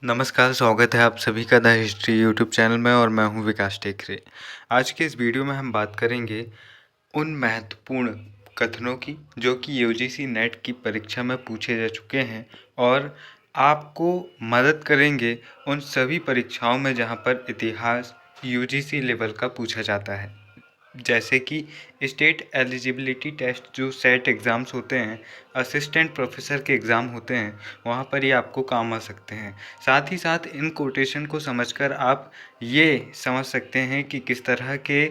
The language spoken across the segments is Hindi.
नमस्कार, स्वागत है आप सभी का द हिस्ट्री यूट्यूब चैनल में और मैं हूं विकास टेकरे। आज के इस वीडियो में हम बात करेंगे उन महत्वपूर्ण कथनों की जो कि यूजीसी नेट की परीक्षा में पूछे जा चुके हैं और आपको मदद करेंगे उन सभी परीक्षाओं में जहां पर इतिहास यूजीसी लेवल का पूछा जाता है। जैसे कि स्टेट एलिजिबिलिटी टेस्ट जो सेट एग्ज़ाम्स होते हैं, असिस्टेंट प्रोफेसर के एग्ज़ाम होते हैं, वहाँ पर ये आपको काम आ सकते हैं। साथ ही साथ इन कोटेशन को समझकर आप ये समझ सकते हैं कि किस तरह के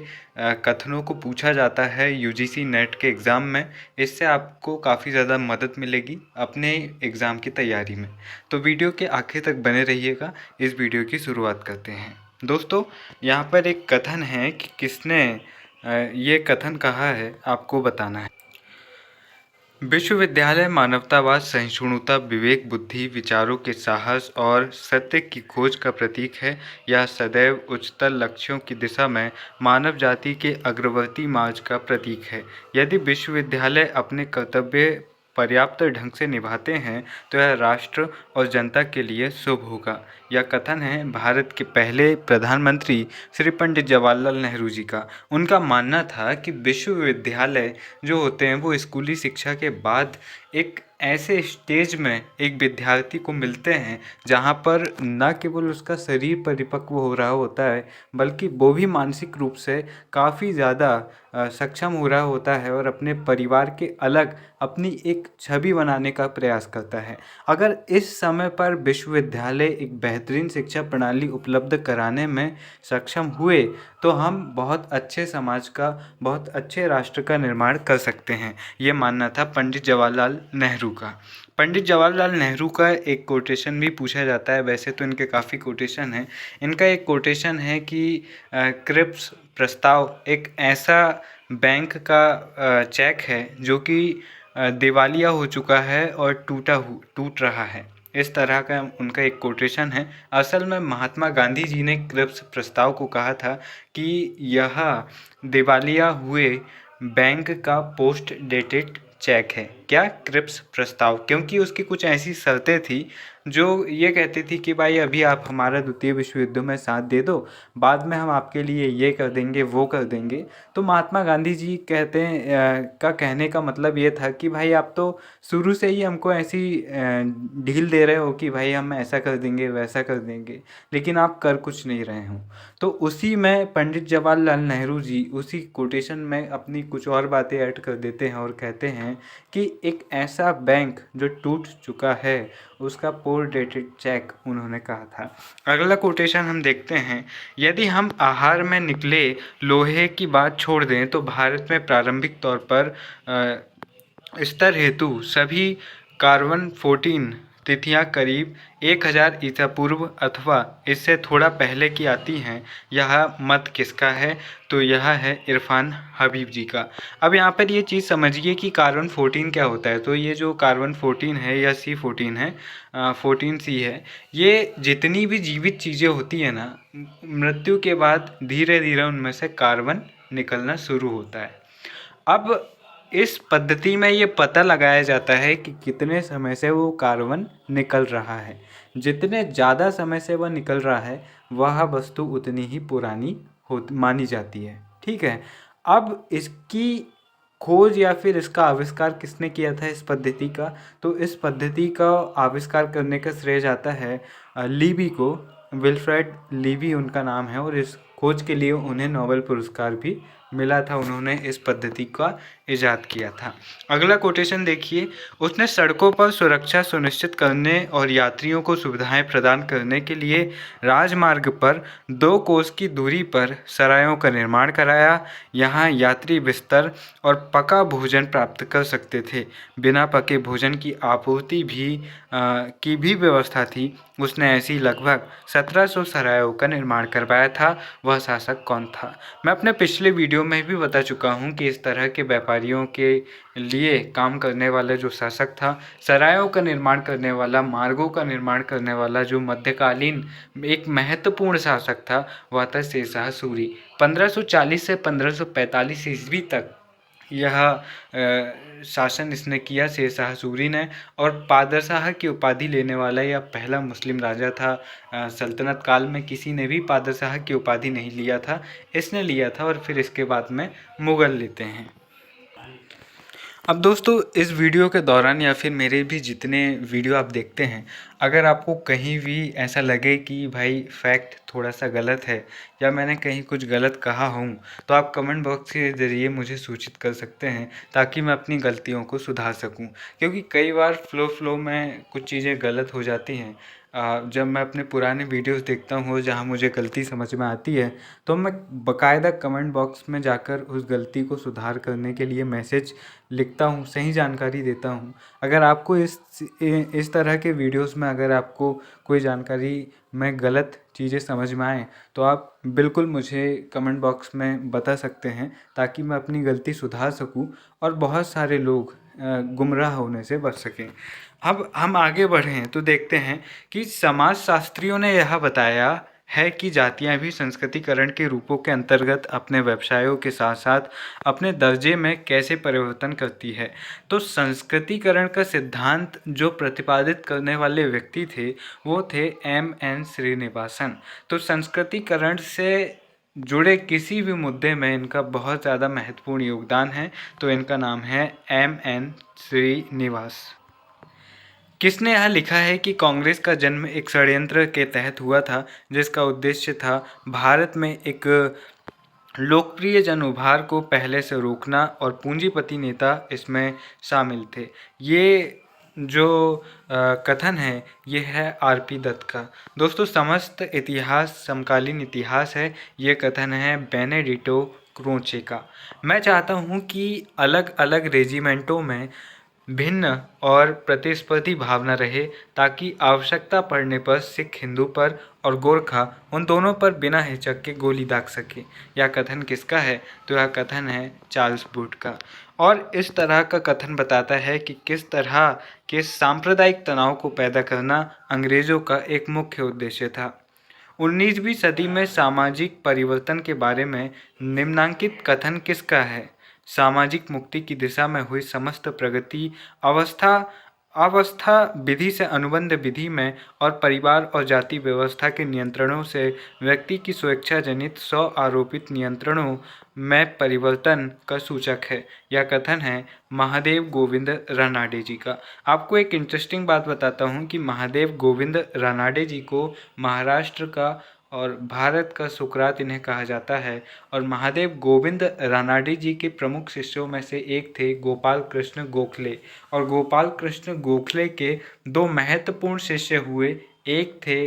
कथनों को पूछा जाता है यूजीसी नेट के एग्ज़ाम में। इससे आपको काफ़ी ज़्यादा मदद मिलेगी अपने एग्ज़ाम की तैयारी में। तो वीडियो के आखिर तक बने रहिएगा। इस वीडियो की शुरुआत करते हैं। दोस्तों, यहाँ पर एक कथन है कि किसने ये कथन कहा है आपको बताना है। विश्वविद्यालय मानवतावाद, सहिष्णुता, विवेक, बुद्धि, विचारों के साहस और सत्य की खोज का प्रतीक है। यह सदैव उच्चतर लक्ष्यों की दिशा में मानव जाति के अग्रवर्ती मार्ग का प्रतीक है। यदि विश्वविद्यालय अपने कर्तव्य पर्याप्त ढंग से निभाते हैं तो यह राष्ट्र और जनता के लिए शुभ होगा। यह कथन है भारत के पहले प्रधानमंत्री श्री पंडित जवाहरलाल नेहरू जी का। उनका मानना था कि विश्वविद्यालय जो होते हैं वो स्कूली शिक्षा के बाद एक ऐसे स्टेज में एक विद्यार्थी को मिलते हैं जहाँ पर न केवल उसका शरीर परिपक्व हो रहा होता है बल्कि वो भी मानसिक रूप से काफ़ी ज़्यादा सक्षम हो रहा होता है और अपने परिवार के अलग अपनी एक छवि बनाने का प्रयास करता है। अगर इस समय पर विश्वविद्यालय एक बेहतरीन शिक्षा प्रणाली उपलब्ध कराने में सक्षम हुए तो हम बहुत अच्छे समाज का, बहुत अच्छे राष्ट्र का निर्माण कर सकते हैं। ये मानना था पंडित जवाहरलाल नेहरू का। पंडित जवाहरलाल नेहरू का एक कोटेशन भी पूछा जाता है। वैसे तो इनके काफ़ी कोटेशन हैं। इनका एक कोटेशन है कि क्रिप्स प्रस्ताव एक ऐसा बैंक का चेक है जो कि दिवालिया हो चुका है और टूट रहा है। इस तरह का उनका एक कोटेशन है। असल में महात्मा गांधी जी ने क्रिप्स प्रस्ताव को कहा था कि यह दिवालिया हुए बैंक का पोस्ट डेटेड चेक है। क्या? क्रिप्स प्रस्ताव, क्योंकि उसकी कुछ ऐसी शर्तें थी जो ये कहती थी कि भाई अभी आप हमारा द्वितीय विश्व युद्ध में साथ दे दो, बाद में हम आपके लिए ये कर देंगे, वो कर देंगे। तो महात्मा गांधी जी कहते हैं का कहने का मतलब ये था कि भाई आप तो शुरू से ही हमको ऐसी ढील दे रहे हो कि भाई हम ऐसा कर देंगे, वैसा कर देंगे, लेकिन आप कर कुछ नहीं रहे हो। तो उसी में पंडित जवाहरलाल नेहरू जी उसी कोटेशन में अपनी कुछ और बातें ऐड कर देते हैं और कहते हैं कि एक ऐसा बैंक जो टूट चुका है उसका पोस्ट डेटेड चेक उन्होंने कहा था। अगला कोटेशन हम देखते हैं। यदि हम आहार में निकले लोहे की बात छोड़ दें तो भारत में प्रारंभिक तौर पर स्तर हेतु सभी कार्बन 14 तिथियां करीब 1000 ईसा पूर्व अथवा इससे थोड़ा पहले की आती हैं। यह मत किसका है? तो यह है इरफान हबीब जी का। अब यहाँ पर ये चीज़ समझिए कि कार्बन 14 क्या होता है। तो ये जो कार्बन 14 है या C14 है, 14C है, ये जितनी भी जीवित चीज़ें होती है ना, मृत्यु के बाद धीरे धीरे उनमें से कार्बन निकलना शुरू होता है। अब इस पद्धति में ये पता लगाया जाता है कि कितने समय से वो कार्बन निकल रहा है। जितने ज़्यादा समय से वह निकल रहा है वह वस्तु उतनी ही पुरानी हो मानी जाती है। ठीक है। अब इसकी खोज या फिर इसका आविष्कार किसने किया था इस पद्धति का? तो इस पद्धति का आविष्कार करने का श्रेय जाता है लीवी को। विल्फ्रेड लीवी उनका नाम है और इस खोज के लिए उन्हें नोबेल पुरस्कार भी मिला था। उन्होंने इस पद्धति का इजाद किया था। अगला कोटेशन देखिए। उसने सड़कों पर सुरक्षा सुनिश्चित करने और यात्रियों को सुविधाएं प्रदान करने के लिए राजमार्ग पर 2 कोस की दूरी पर सरायों का निर्माण कराया। यहाँ यात्री बिस्तर और पका भोजन प्राप्त कर सकते थे। बिना पके भोजन की आपूर्ति की भी व्यवस्था थी। उसने ऐसी लगभग 1700 सरायों का निर्माण करवाया था। वह शासक कौन था? मैं अपने पिछले वीडियो में भी बता चुका हूँ कि इस तरह के व्यापारियों के लिए काम करने वाला जो शासक था, सरायों का निर्माण करने वाला, मार्गों का निर्माण करने वाला जो मध्यकालीन एक महत्वपूर्ण शासक था, वह था शेरशाह सूरी। 1540 से 1545 ईस्वी तक यह शासन इसने किया शेरशाह सूरी ने, और पादशाह की उपाधि लेने वाला यह पहला मुस्लिम राजा था। सल्तनत काल में किसी ने भी पादशाह की उपाधि नहीं लिया था, इसने लिया था और फिर इसके बाद में मुग़ल लेते हैं। अब दोस्तों, इस वीडियो के दौरान या फिर मेरे भी जितने वीडियो आप देखते हैं, अगर आपको कहीं भी ऐसा लगे कि भाई फैक्ट थोड़ा सा गलत है या मैंने कहीं कुछ गलत कहा हूँ, तो आप कमेंट बॉक्स के ज़रिए मुझे सूचित कर सकते हैं ताकि मैं अपनी गलतियों को सुधार सकूँ। क्योंकि कई बार फ्लो में कुछ चीज़ें गलत हो जाती हैं। जब मैं अपने पुराने वीडियोस देखता हूँ जहाँ मुझे गलती समझ में आती है, तो मैं बाकायदा कमेंट बॉक्स में जाकर उस गलती को सुधार करने के लिए मैसेज लिखता हूँ, सही जानकारी देता हूँ। अगर आपको इस तरह के वीडियोस में अगर आपको कोई जानकारी में गलत चीज़ें समझ में आए, तो आप बिल्कुल मुझे कमेंट बॉक्स में बता सकते हैं ताकि मैं अपनी गलती सुधार सकूं और बहुत सारे लोग गुमराह होने से बच सकें। अब हम आगे बढ़ें तो देखते हैं कि समाजशास्त्रियों ने यह बताया है कि जातियां भी संस्कृतिकरण के रूपों के अंतर्गत अपने व्यवसायों के साथ साथ अपने दर्जे में कैसे परिवर्तन करती है। तो संस्कृतिकरण का सिद्धांत जो प्रतिपादित करने वाले व्यक्ति थे वो थे M.N. श्रीनिवासन। तो संस्कृतिकरण से जुड़े किसी भी मुद्दे में इनका बहुत ज़्यादा महत्वपूर्ण योगदान है। तो इनका नाम है M.N. श्रीनिवास। किसने यह लिखा है कि कांग्रेस का जन्म एक षड्यंत्र के तहत हुआ था जिसका उद्देश्य था भारत में एक लोकप्रिय जन उभार को पहले से रोकना, और पूंजीपति नेता इसमें शामिल थे। ये जो कथन है ये है R.P. दत्त का। दोस्तों, समस्त इतिहास समकालीन इतिहास है, ये कथन है बेनेडिटो क्रोचे का। मैं चाहता हूँ कि अलग अलग रेजिमेंटों में भिन्न और प्रतिस्पर्धी भावना रहे ताकि आवश्यकता पड़ने पर सिख हिंदू पर और गोरखा उन दोनों पर बिना हिचक के गोली दाग सके। यह कथन किसका है? तो यह कथन है चार्ल्स वुड का। और इस तरह का कथन बताता है कि किस तरह के सांप्रदायिक तनाव को पैदा करना अंग्रेज़ों का एक मुख्य उद्देश्य था। 19वीं सदी में सामाजिक परिवर्तन के बारे में निम्नांकित कथन किसका है? सामाजिक मुक्ति की दिशा में हुई समस्त प्रगति अवस्था विधि से अनुबंध विधि में और परिवार और जाति व्यवस्था के नियंत्रणों से व्यक्ति की स्वेच्छा जनित स्व आरोपित नियंत्रणों में परिवर्तन का सूचक है। यह कथन है महादेव गोविंद रानाडे जी का। आपको एक इंटरेस्टिंग बात बताता हूँ कि महादेव गोविंद रानाडे जी को महाराष्ट्र का और भारत का सुकरात इन्हें कहा जाता है। और महादेव गोविंद रानाडे जी के प्रमुख शिष्यों में से एक थे गोपाल कृष्ण गोखले। और गोपाल कृष्ण गोखले के दो महत्वपूर्ण शिष्य हुए, एक थे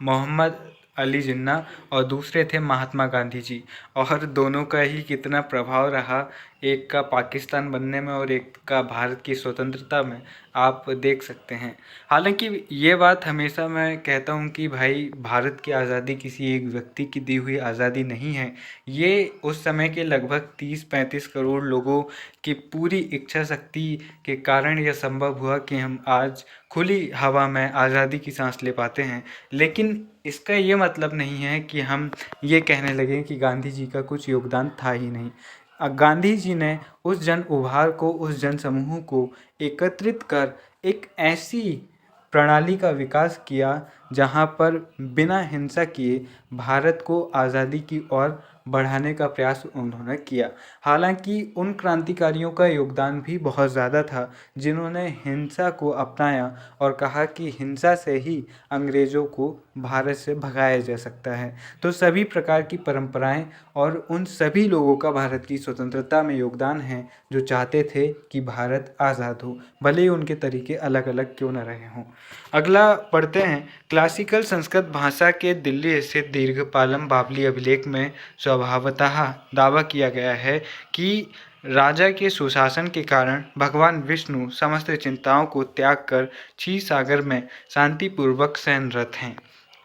मोहम्मद अली जिन्ना और दूसरे थे महात्मा गांधी जी। और दोनों का ही कितना प्रभाव रहा, एक का पाकिस्तान बनने में और एक का भारत की स्वतंत्रता में, आप देख सकते हैं। हालांकि ये बात हमेशा मैं कहता हूँ कि भाई भारत की आज़ादी किसी एक व्यक्ति की दी हुई आज़ादी नहीं है। ये उस समय के लगभग 30-35 करोड़ लोगों की पूरी इच्छा शक्ति के कारण यह संभव हुआ कि हम आज खुली हवा में आज़ादी की सांस ले पाते हैं। लेकिन इसका ये मतलब नहीं है कि हम ये कहने लगें कि गांधी जी का कुछ योगदान था ही नहीं। गांधी जी ने उस जन उभार को, उस जन समूह को एकत्रित कर एक ऐसी प्रणाली का विकास किया जहां पर बिना हिंसा किए भारत को आज़ादी की ओर बढ़ाने का प्रयास उन्होंने किया। हालांकि उन क्रांतिकारियों का योगदान भी बहुत ज़्यादा था जिन्होंने हिंसा को अपनाया और कहा कि हिंसा से ही अंग्रेज़ों को भारत से भगाया जा सकता है। तो सभी प्रकार की परंपराएं और उन सभी लोगों का भारत की स्वतंत्रता में योगदान है जो चाहते थे कि भारत आज़ाद हो, भले ही उनके तरीके अलग अलग क्यों न रहे हों। अगला पढ़ते हैं। क्लासिकल संस्कृत भाषा के दिल्ली स्थित दीर्घपालम बावली अभिलेख में स्वभावतः दावा किया गया है कि राजा के सुशासन के कारण भगवान विष्णु समस्त चिंताओं को त्याग कर क्षीर सागर में शांतिपूर्वक शयनरत हैं।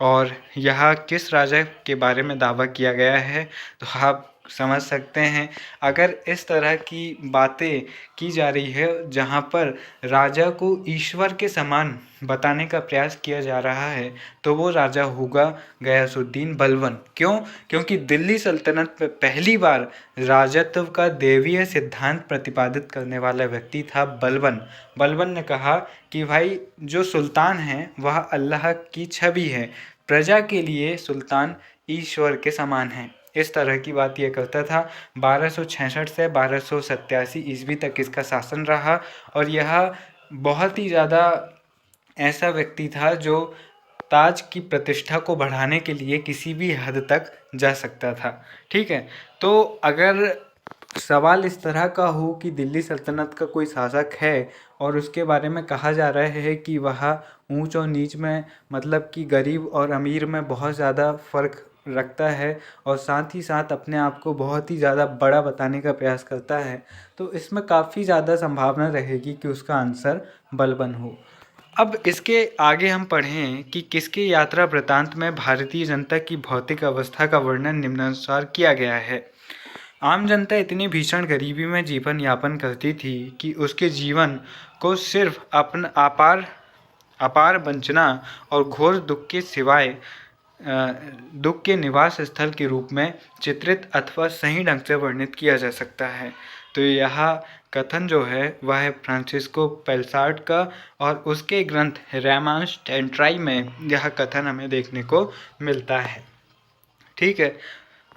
और यह किस राजा के बारे में दावा किया गया है? तो आप समझ सकते हैं। अगर इस तरह की बातें की जा रही है जहाँ पर राजा को ईश्वर के समान बताने का प्रयास किया जा रहा है, तो वो राजा होगा गयासुद्दीन बलबन। क्यों? क्योंकि दिल्ली सल्तनत में पहली बार राजत्व का दैवीय सिद्धांत प्रतिपादित करने वाला व्यक्ति था बलबन। बलबन ने कहा कि भाई जो सुल्तान है वह अल्लाह की छवि है, प्रजा के लिए सुल्तान ईश्वर के समान है। इस तरह की बात यह करता था। 1266 से 1287 ईस्वी तक इसका शासन रहा और यह बहुत ही ज़्यादा ऐसा व्यक्ति था जो ताज की प्रतिष्ठा को बढ़ाने के लिए किसी भी हद तक जा सकता था। ठीक है, तो अगर सवाल इस तरह का हो कि दिल्ली सल्तनत का कोई शासक है और उसके बारे में कहा जा रहा है कि वह ऊंच और नीच में, मतलब कि गरीब और अमीर में बहुत ज़्यादा फ़र्क रखता है और साथ ही साथ अपने आप को बहुत ही ज़्यादा बड़ा बताने का प्रयास करता है, तो इसमें काफ़ी ज़्यादा संभावना रहेगी कि उसका आंसर बलबन हो। अब इसके आगे हम पढ़ें कि किसके यात्रा वृतांत में भारतीय जनता की भौतिक अवस्था का वर्णन निम्नानुसार किया गया है। आम जनता इतनी भीषण गरीबी में जीवन यापन करती थी कि उसके जीवन को सिर्फ अपना अपार अपार वंचना और घोर दुख के सिवाय दुख के निवास स्थल के रूप में चित्रित अथवा सही ढंग से वर्णित किया जा सकता है। तो यह कथन जो है वह है फ्रांसिस्को पेलसार्ड का और उसके ग्रंथ रैमांस टेंट्राई में यह कथन हमें देखने को मिलता है। ठीक है,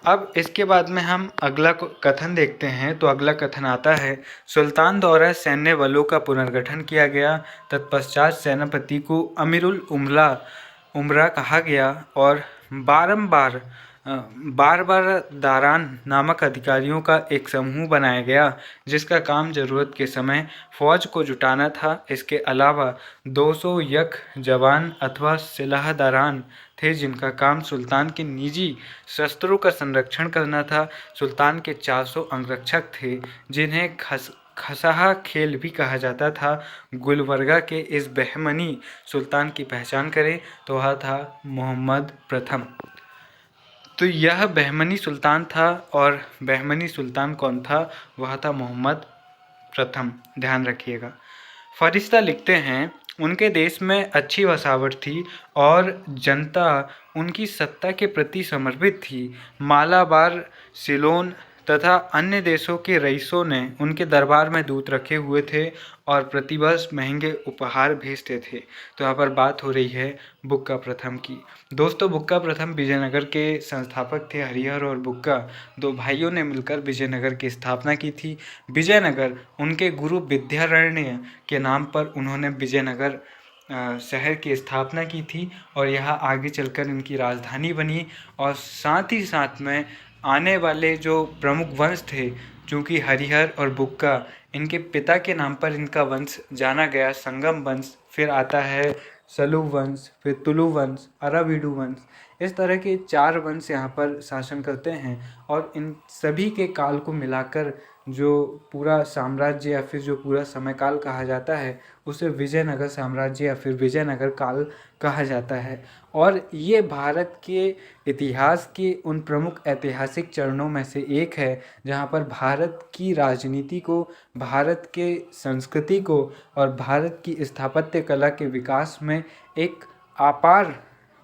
अब इसके बाद में हम अगला कथन देखते हैं। तो अगला कथन आता है, सुल्तान द्वारा सैन्य बलों का पुनर्गठन किया गया। तत्पश्चात सेनापति को अमीरुल उमरा कहा गया और बार दारान नामक अधिकारियों का एक समूह बनाया गया जिसका काम जरूरत के समय फौज को जुटाना था। इसके अलावा 200 यक जवान अथवा सिलाहदारान थे जिनका काम सुल्तान के निजी शस्त्रों का संरक्षण करना था। सुल्तान के 400 अंगरक्षक थे जिन्हें खसाहा खेल भी कहा जाता था। गुलबर्गा के इस बहमनी सुल्तान की पहचान करें तो वह था मोहम्मद प्रथम। तो यह बहमनी सुल्तान था और बहमनी सुल्तान कौन था? वह था मोहम्मद प्रथम। ध्यान रखिएगा। फरिश्ता लिखते हैं, उनके देश में अच्छी बसावट थी और जनता उनकी सत्ता के प्रति समर्पित थी। मालाबार, सिलोन तथा अन्य देशों के रईसों ने उनके दरबार में दूत रखे हुए थे और प्रतिवर्ष महंगे उपहार भेजते थे। तो यहाँ पर बात हो रही है बुक्का प्रथम की। दोस्तों, बुक्का प्रथम विजयनगर के संस्थापक थे। हरिहर और बुक्का दो भाइयों ने मिलकर विजयनगर की स्थापना की थी। विजयनगर उनके गुरु विद्यारण्य के नाम पर उन्होंने विजयनगर शहर की स्थापना की थी और यह आगे चलकर इनकी राजधानी बनी। और साथ ही साथ में आने वाले जो प्रमुख वंश थे, चूँकि हरिहर और बुक्का इनके पिता के नाम पर इनका वंश जाना गया, संगम वंश, फिर आता है सलू वंश, फिर तुलु वंश, अराविडु वंश। इस तरह के 4 वंश यहाँ पर शासन करते हैं और इन सभी के काल को मिलाकर जो पूरा साम्राज्य या फिर जो पूरा समयकाल कहा जाता है उसे विजयनगर साम्राज्य या फिर विजयनगर काल कहा जाता है। और ये भारत के इतिहास के उन प्रमुख ऐतिहासिक चरणों में से एक है जहाँ पर भारत की राजनीति को, भारत के संस्कृति को और भारत की स्थापत्य कला के विकास में एक अपार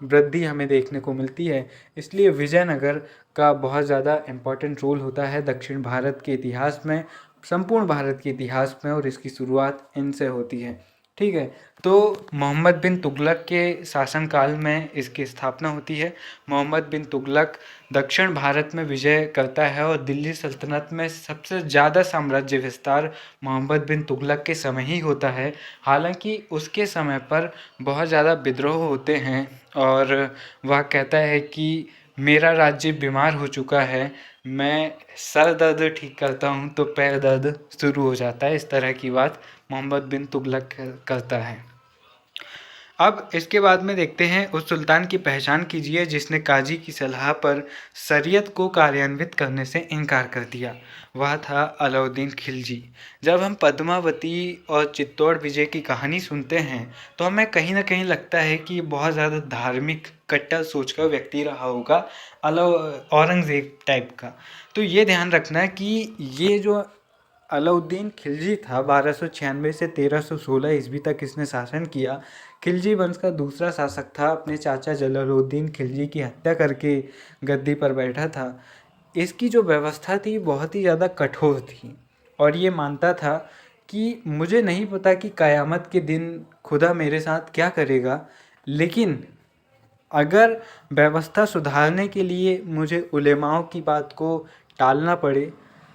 वृद्धि हमें देखने को मिलती है। इसलिए विजयनगर का बहुत ज़्यादा इम्पॉर्टेंट रोल होता है दक्षिण भारत के इतिहास में, संपूर्ण भारत के इतिहास में, और इसकी शुरुआत इनसे होती है। ठीक है, तो मोहम्मद बिन तुगलक के शासनकाल में इसकी स्थापना होती है। मोहम्मद बिन तुगलक दक्षिण भारत में विजय करता है और दिल्ली सल्तनत में सबसे ज़्यादा साम्राज्य विस्तार मोहम्मद बिन तुगलक के समय ही होता है। हालांकि उसके समय पर बहुत ज़्यादा विद्रोह होते हैं और वह कहता है कि मेरा राज्य बीमार हो चुका है, मैं सर दर्द ठीक करता हूँ तो पैर दर्द शुरू हो जाता है। इस तरह की बात मोहम्मद बिन तुगलक करता है। अब इसके बाद में देखते हैं उस सुल्तान की पहचान कीजिए जिसने काजी की सलाह पर शरीयत को कार्यान्वित करने से इनकार कर दिया। वह था अलाउद्दीन खिलजी। जब हम पद्मावती और चित्तौड़ विजय की कहानी सुनते हैं तो हमें कहीं ना कहीं लगता है कि बहुत ज़्यादा धार्मिक कट्टर सोच का व्यक्ति रहा होगा, औरंगज़ेब टाइप का। तो ये ध्यान रखना कि ये जो अलाउद्दीन खिलजी था 1296 से 1316 ईस्वी तक इसने शासन किया। खिलजी वंश का दूसरा शासक था, अपने चाचा जलालुद्दीन खिलजी की हत्या करके गद्दी पर बैठा था। इसकी जो व्यवस्था थी बहुत ही ज़्यादा कठोर थी और ये मानता था कि मुझे नहीं पता कि क़यामत के दिन खुदा मेरे साथ क्या करेगा, लेकिन अगर व्यवस्था सुधारने के लिए मुझे उलेमाओं की बात को टालना पड़े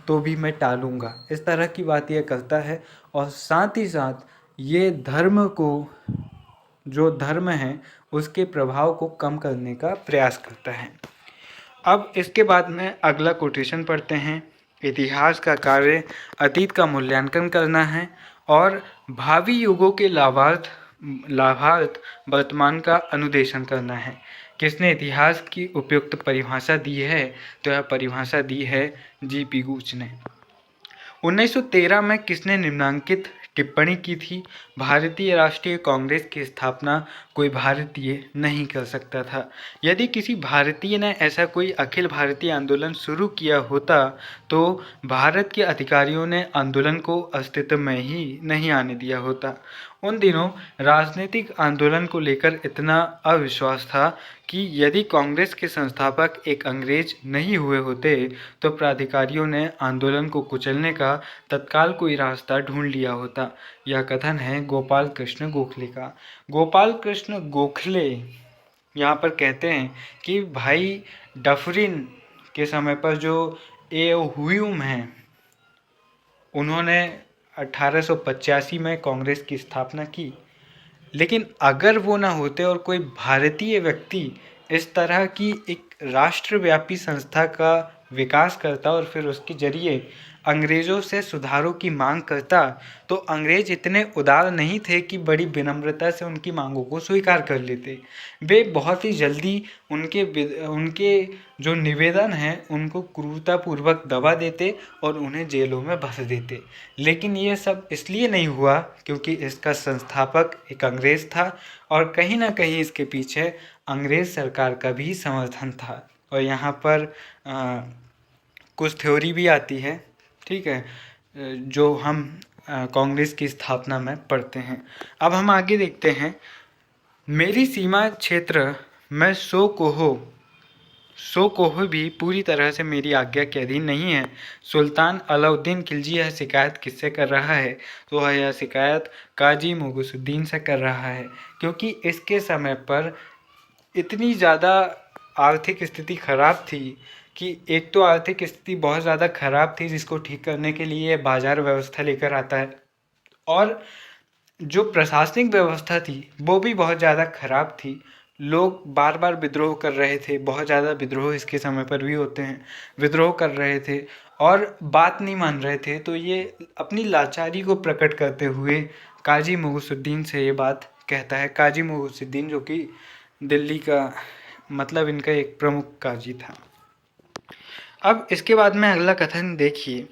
तो भी मैं टालूँगा। इस तरह की बात ये करता है और साथ ही साथ ये धर्म को, जो धर्म है उसके प्रभाव को कम करने का प्रयास करता है। अब इसके बाद में अगला कोटेशन पढ़ते हैं। इतिहास का कार्य अतीत का मूल्यांकन करना है और भावी युगों के लाभार्थ वर्तमान का अनुदेशन करना है। किसने इतिहास की उपयुक्त परिभाषा दी है? तो यह परिभाषा दी है जी.पी. गूच ने। 1913 में किसने निम्नांकित टिप्पणी की थी? भारतीय राष्ट्रीय कांग्रेस की स्थापना कोई भारतीय नहीं कर सकता था। यदि किसी भारतीय ने ऐसा कोई अखिल भारतीय आंदोलन शुरू किया होता तो भारत के अधिकारियों ने आंदोलन को अस्तित्व में ही नहीं आने दिया होता। उन दिनों राजनीतिक आंदोलन को लेकर इतना अविश्वास था कि यदि कांग्रेस के संस्थापक एक अंग्रेज नहीं हुए होते तो प्राधिकारियों ने आंदोलन को कुचलने का तत्काल कोई रास्ता ढूंढ लिया होता। यह कथन है गोपाल कृष्ण गोखले का। गोपाल कृष्ण गोखले यहाँ पर कहते हैं कि भाई डफरिन के समय पर जो ए ह्यूम हैं उन्होंने 1885 में कांग्रेस की स्थापना की, लेकिन अगर वो ना होते और कोई भारतीय व्यक्ति इस तरह की एक राष्ट्रव्यापी संस्था का विकास करता और फिर उसके जरिए अंग्रेज़ों से सुधारों की मांग करता तो अंग्रेज इतने उदार नहीं थे कि बड़ी विनम्रता से उनकी मांगों को स्वीकार कर लेते। वे बहुत ही जल्दी उनके जो निवेदन हैं उनको क्रूरतापूर्वक दबा देते और उन्हें जेलों में भस देते। लेकिन ये सब इसलिए नहीं हुआ क्योंकि इसका संस्थापक एक अंग्रेज़ था और कहीं ना कहीं इसके पीछे अंग्रेज़ सरकार का भी समर्थन था। और यहाँ पर कुछ थ्योरी भी आती है, ठीक है, जो हम कांग्रेस की स्थापना में पढ़ते हैं। अब हम आगे देखते हैं। मेरी सीमा क्षेत्र में सो कोह भी पूरी तरह से मेरी आज्ञा के अधीन नहीं है। सुल्तान अलाउद्दीन खिलजी यह शिकायत किससे कर रहा है? तो वह यह शिकायत काजी मुगुसुद्दीन से कर रहा है, क्योंकि इसके समय पर इतनी ज़्यादा आर्थिक स्थिति खराब थी कि एक तो आर्थिक स्थिति बहुत ज़्यादा खराब थी जिसको ठीक करने के लिए बाजार व्यवस्था लेकर आता है, और जो प्रशासनिक व्यवस्था थी वो भी बहुत ज़्यादा खराब थी। लोग बार बार विद्रोह कर रहे थे, बहुत ज़्यादा विद्रोह इसके समय पर भी होते हैं, विद्रोह कर रहे थे और बात नहीं मान रहे थे। तो ये अपनी लाचारी को प्रकट करते हुए काजी मुगुसुद्दीन से ये बात कहता है। काजी मुगुसुद्दीन जो कि दिल्ली का मतलब इनका एक प्रमुख काजी था। अब इसके बाद में अगला कथन देखिए।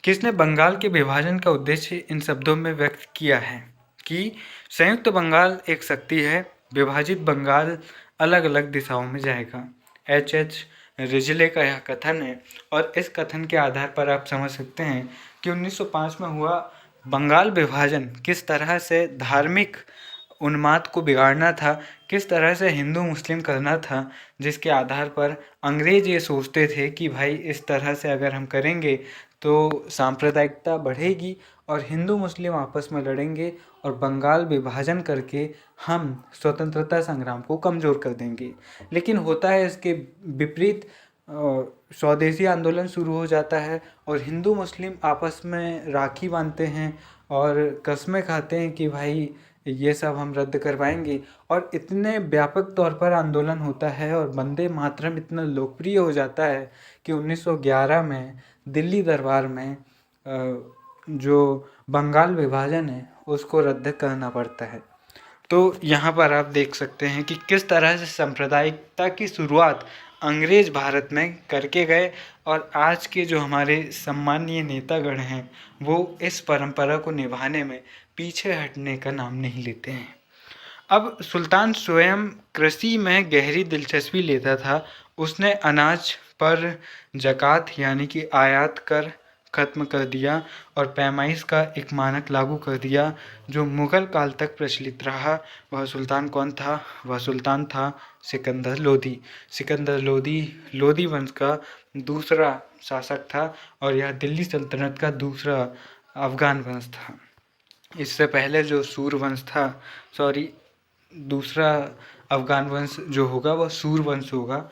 किसने बंगाल के विभाजन का उद्देश्य इन शब्दों में व्यक्त किया है कि संयुक्त बंगाल एक शक्ति है, विभाजित बंगाल अलग अलग दिशाओं में जाएगा। H.H. रिजले का यह कथन है और इस कथन के आधार पर आप समझ सकते हैं कि 1905 में हुआ बंगाल विभाजन किस तरह से धार्मिक उन्माद को बिगाड़ना था, किस तरह से हिंदू मुस्लिम करना था, जिसके आधार पर अंग्रेज ये सोचते थे कि भाई इस तरह से अगर हम करेंगे तो सांप्रदायिकता बढ़ेगी और हिंदू मुस्लिम आपस में लड़ेंगे और बंगाल विभाजन करके हम स्वतंत्रता संग्राम को कमज़ोर कर देंगे। लेकिन होता है इसके विपरीत, स्वदेशी आंदोलन शुरू हो जाता है और हिंदू मुस्लिम आपस में राखी बांधते हैं और कस्में खाते हैं कि भाई ये सब हम रद्द करवाएंगे, और इतने व्यापक तौर पर आंदोलन होता है और वंदे मातरम इतना लोकप्रिय हो जाता है कि 1911 में दिल्ली दरबार में जो बंगाल विभाजन है उसको रद्द करना पड़ता है। तो यहाँ पर आप देख सकते हैं कि किस तरह से सांप्रदायिकता की शुरुआत अंग्रेज भारत में करके गए और आज के जो हमारे सम्मानीय नेतागण हैं वो इस परंपरा को निभाने में पीछे हटने का नाम नहीं लेते हैं। अब सुल्तान स्वयं कृषि में गहरी दिलचस्पी लेता था। उसने अनाज पर ज़कात यानी कि आयात कर खत्म कर दिया और पैमाइश का एक मानक लागू कर दिया जो मुगल काल तक प्रचलित रहा। वह सुल्तान कौन था? वह सुल्तान था सिकंदर लोदी। सिकंदर लोदी लोदी वंश का दूसरा शासक था और यह दिल्ली सल्तनत का दूसरा अफगान वंश था। इससे पहले जो सूर वंश था, सॉरी, दूसरा अफगान वंश जो होगा वह सूर वंश होगा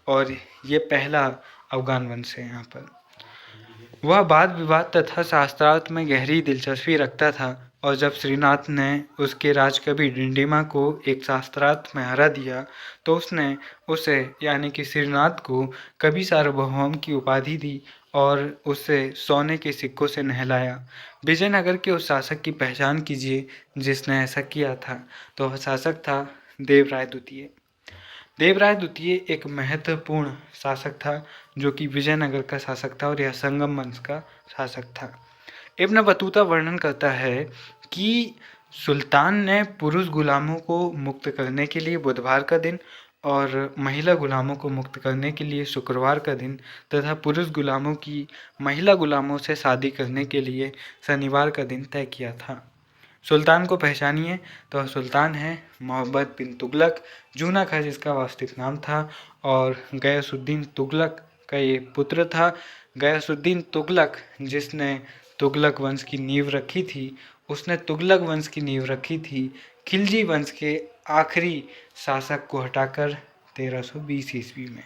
और ये पहला अफगान वंश है। यहाँ पर वह वाद विवाद तथा शास्त्रार्थ में गहरी दिलचस्पी रखता था और जब श्रीनाथ ने उसके राजकवि डिंडीमा को एक शास्त्रार्थ में हरा दिया तो उसने उसे यानी कि श्रीनाथ को कवि सार्वभौम की उपाधि दी और उसे सोने के सिक्कों से नहलाया। विजयनगर के उस शासक की पहचान कीजिए जिसने ऐसा किया था, तो वह शासक था देवराय द्वितीय। देवराय द्वितीय एक महत्वपूर्ण शासक था जो कि विजयनगर का शासक था और यह संगम वंश का शासक था। इब्न बतूता वर्णन करता है कि सुल्तान ने पुरुष गुलामों को मुक्त करने के लिए बुधवार का दिन और महिला गुलामों को मुक्त करने के लिए शुक्रवार का दिन तथा पुरुष गुलामों की महिला गुलामों से शादी करने के लिए शनिवार का दिन तय किया था। सुल्तान को पहचानिए, तो सुल्तान है मोहम्मद बिन तुगलक। जूना खां जिसका वास्तविक नाम था और गयासुद्दीन तुगलक का ये पुत्र था। गयासुद्दीन तुगलक जिसने तुगलक वंश की नींव रखी थी, उसने तुगलक वंश की नींव रखी थी खिलजी वंश के आखिरी शासक को हटाकर 1320 ईस्वी में।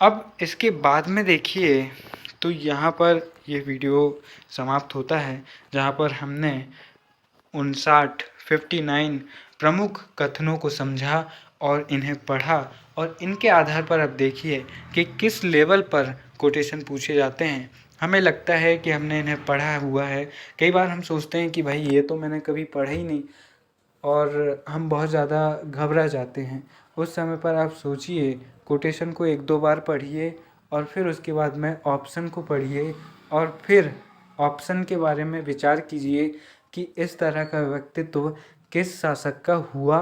अब इसके बाद में देखिए तो यहाँ पर ये वीडियो समाप्त होता है जहाँ पर हमने 59 प्रमुख कथनों को समझा और इन्हें पढ़ा और इनके आधार पर अब देखिए कि किस लेवल पर कोटेशन पूछे जाते हैं। हमें लगता है कि हमने इन्हें पढ़ा हुआ है, कई बार हम सोचते हैं कि भाई ये तो मैंने कभी पढ़ा ही नहीं और हम बहुत ज़्यादा घबरा जाते हैं। उस समय पर आप सोचिए, कोटेशन को 1-2 बार पढ़िए और फिर उसके बाद में ऑप्शन को पढ़िए और फिर ऑप्शन के बारे में विचार कीजिए कि इस तरह का व्यक्तित्व किस शासक का हुआ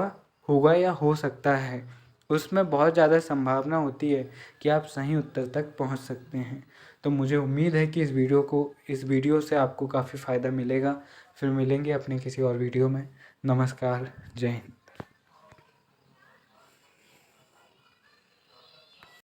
होगा या हो सकता है। उसमें बहुत ज़्यादा संभावना होती है कि आप सही उत्तर तक पहुंच सकते हैं। तो मुझे उम्मीद है कि इस वीडियो से आपको काफ़ी फ़ायदा मिलेगा। फिर मिलेंगे अपने किसी और वीडियो में। नमस्कार, जय हिंद।